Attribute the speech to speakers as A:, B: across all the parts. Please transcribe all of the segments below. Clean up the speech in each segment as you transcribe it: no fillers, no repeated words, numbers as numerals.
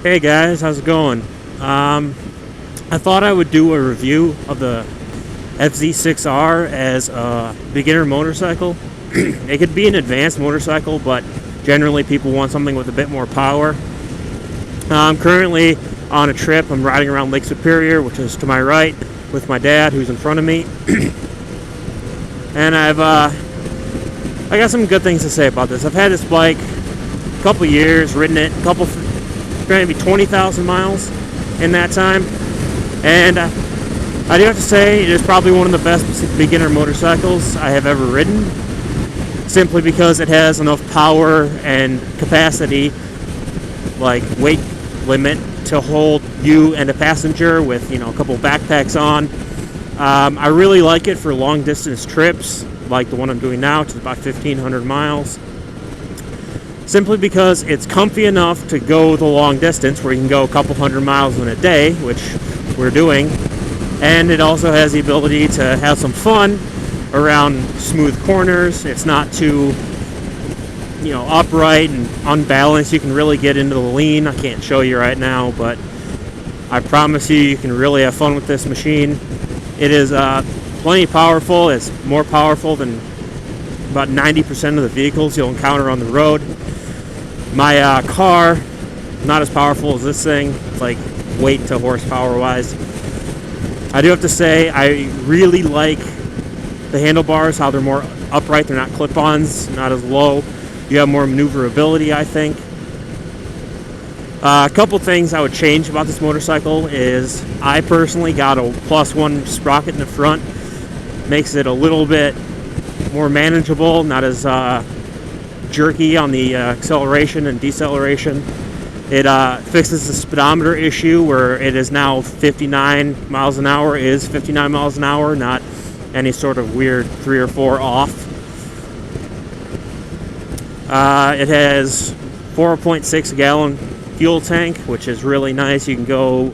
A: Hey guys, how's it going? I thought I would do a review of the FZ6R as a beginner motorcycle. It could be an advanced motorcycle, but generally people want something with a bit more power. I'm currently on a trip. I'm riding around Lake Superior, which is to my right, with my dad, who's in front of me. And I got some good things to say about this. I've had this bike a couple years, ridden it maybe 20,000 miles in that time, and I do have to say it is probably one of the best beginner motorcycles I have ever ridden, simply because it has enough power and capacity, like weight limit, to hold you and a passenger with, a couple backpacks on. I really like it for long distance trips like the one I'm doing now, which is about 1,500 miles. Simply because it's comfy enough to go the long distance, where you can go a couple hundred miles in a day, which we're doing, and it also has the ability to have some fun around smooth corners. It's not too, upright and unbalanced. You can really get into the lean. I can't show you right now, but I promise you can really have fun with this machine. It is plenty powerful. It's more powerful than about 90% of the vehicles you'll encounter on the road. My car, not as powerful as this thing, like weight to horsepower wise. I do have to say, I really like the handlebars, how they're more upright. They're not clip-ons, not as low. You have more maneuverability, I think. A couple things I would change about this motorcycle is I personally got a +1 sprocket in the front. Makes it a little bit more manageable, not as jerky on the acceleration and deceleration. It fixes the speedometer issue, where it is now 59 miles an hour is 59 miles an hour, not any sort of weird 3 or 4 off. It has 4.6 gallon fuel tank, which is really nice. You can go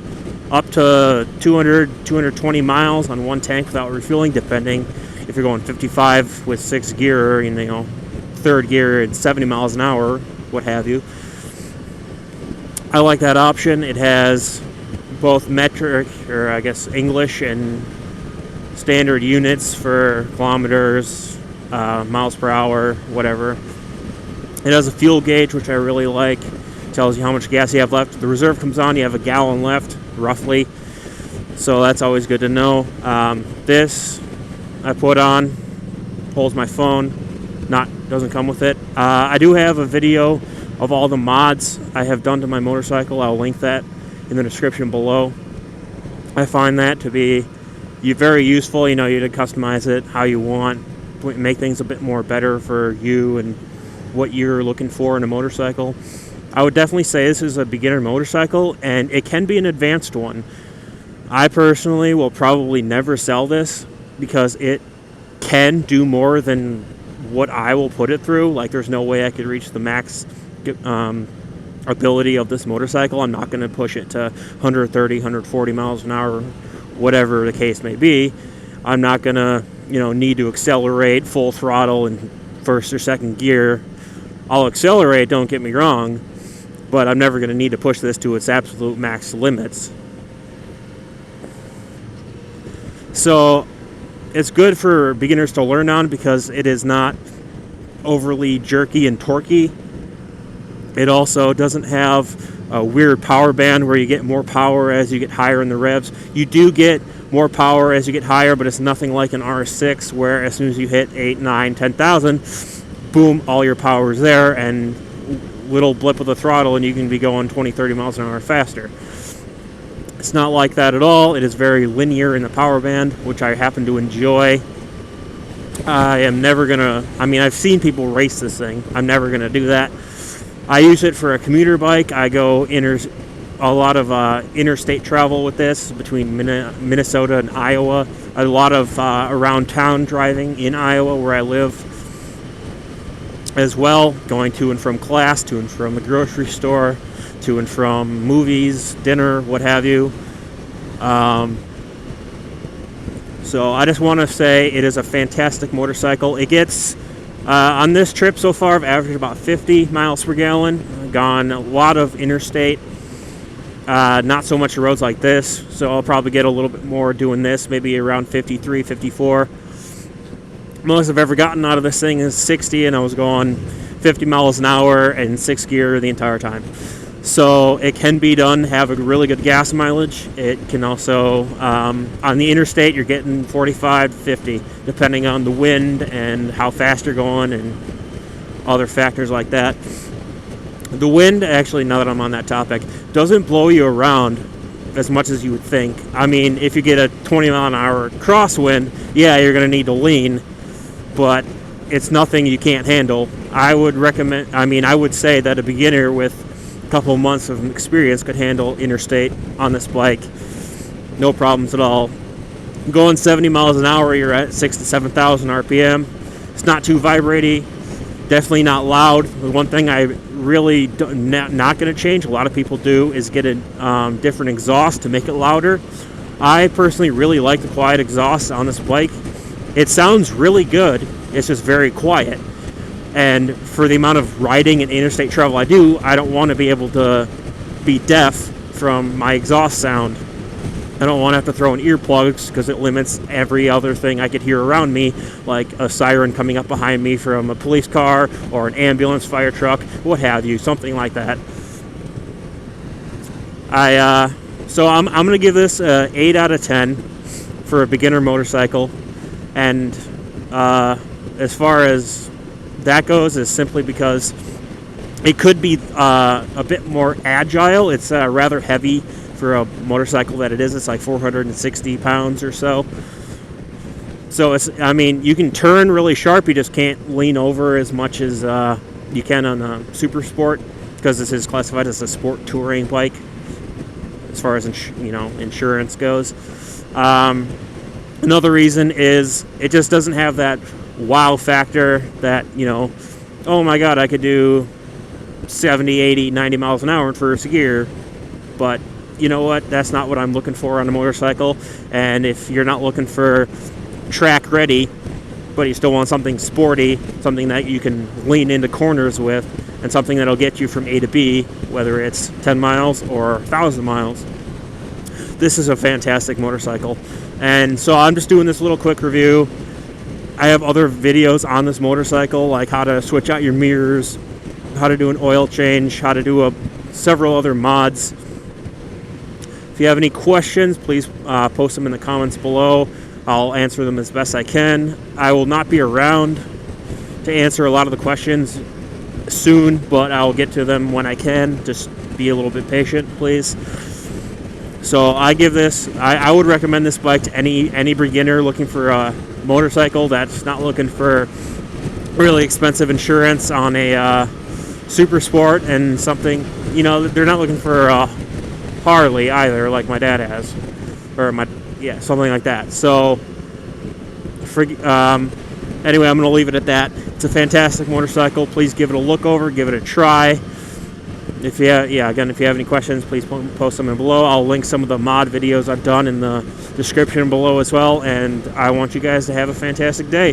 A: up to 220 miles on one tank without refueling, depending if you're going 55 with 6th gear, or, 3rd gear at 70 miles an hour, what have you. I like that option. It has both metric, or I guess English, and standard units for kilometers, miles per hour, whatever. It has a fuel gauge, which I really like. Tells you how much gas you have left. The reserve comes on, you have a gallon left, roughly. So that's always good to know. This I put on, holds my phone. Doesn't come with it. I do have a video of all the mods I have done to my motorcycle. I'll link that in the description below. I find that to be very useful. You to customize it how you want, make things a bit more better for you and what you're looking for in a motorcycle. I would definitely say this is a beginner motorcycle, and it can be an advanced one. I personally will probably never sell this because it can do more than what I will put it through. Like, there's no way I could reach the max ability of this motorcycle. I'm not going to push it to 130, 140 miles an hour, whatever the case may be. I'm not going to, need to accelerate full throttle in 1st or 2nd gear. I'll accelerate, don't get me wrong, but I'm never going to need to push this to its absolute max limits. So it's good for beginners to learn on because it is not overly jerky and torquey. It also doesn't have a weird power band where you get more power as you get higher in the revs. You do get more power as you get higher, but it's nothing like an R6 where as soon as you hit 8, 9, 10,000, boom, all your power is there, and little blip of the throttle and you can be going 20, 30 miles an hour faster. It's not like that at all. It is very linear in the power band, which I happen to enjoy. I am never gonna, I've seen people race this thing. I'm never gonna do that. I use it for a commuter bike. I go a lot of interstate travel with this between Minnesota and Iowa. A lot of around town driving in Iowa where I live as well, going to and from class, to and from the grocery store, to and from movies, dinner, what have you. So I just want to say it is a fantastic motorcycle. It gets, on this trip so far, I've averaged about 50 miles per gallon. Gone a lot of interstate. Not so much roads like this, so I'll probably get a little bit more doing this, maybe around 53, 54. Most I've ever gotten out of this thing is 60, and I was going 50 miles an hour and 6 gear the entire time. So it can be done, have a really good gas mileage. It can also, on the interstate, you're getting 45 to 50, depending on the wind and how fast you're going and other factors like that. The wind, actually, now that I'm on that topic, doesn't blow you around as much as you would think. I mean, if you get a 20 mile an hour crosswind, yeah, you're going to need to lean, but it's nothing you can't handle. I would say that a beginner with a couple months of experience could handle interstate on this bike. No problems at all. Going 70 miles an hour, you're at 6,000 to 7,000 RPM. It's not too vibrating, definitely not loud. The one thing I really not going to change, a lot of people do, is get a different exhaust to make it louder. I personally really like the quiet exhaust on this bike. It sounds really good, it's just very quiet. And for the amount of riding and interstate travel I do, I don't want to be able to be deaf from my exhaust sound. I don't want to have to throw in earplugs because it limits every other thing I could hear around me, like a siren coming up behind me from a police car or an ambulance, fire truck, what have you, something like that. So I'm going to give this a 8 out of 10 for a beginner motorcycle. And as far as that goes, is simply because it could be a bit more agile. It's rather heavy for a motorcycle that it is. It's like 460 pounds or so. So you can turn really sharp. You just can't lean over as much as you can on a Super Sport, because this is classified as a sport touring bike as far as insurance goes. Another reason is it just doesn't have that wow factor that, oh my god, I could do 70, 80, 90 miles an hour in first gear. But you know what? That's not what I'm looking for on a motorcycle. And if you're not looking for track ready, but you still want something sporty, something that you can lean into corners with, and something that'll get you from A to B, whether it's 10 miles or 1,000 miles, this is a fantastic motorcycle. And so I'm just doing this little quick review. I have other videos on this motorcycle, like how to switch out your mirrors, how to do an oil change, how to do several other mods. If you have any questions, please post them in the comments below. I'll answer them as best I can. I will not be around to answer a lot of the questions soon, but I'll get to them when I can. Just be a little bit patient, please. So I give this, I would recommend this bike to any beginner looking for a motorcycle that's not looking for really expensive insurance on a Super Sport and something, they're not looking for a Harley either, like my dad has, or something like that. So anyway, I'm going to leave it at that. It's a fantastic motorcycle. Please give it a look over, give it a try. If you have any questions, please post them in below. I'll link some of the mod videos I've done in the description below as well. And I want you guys to have a fantastic day.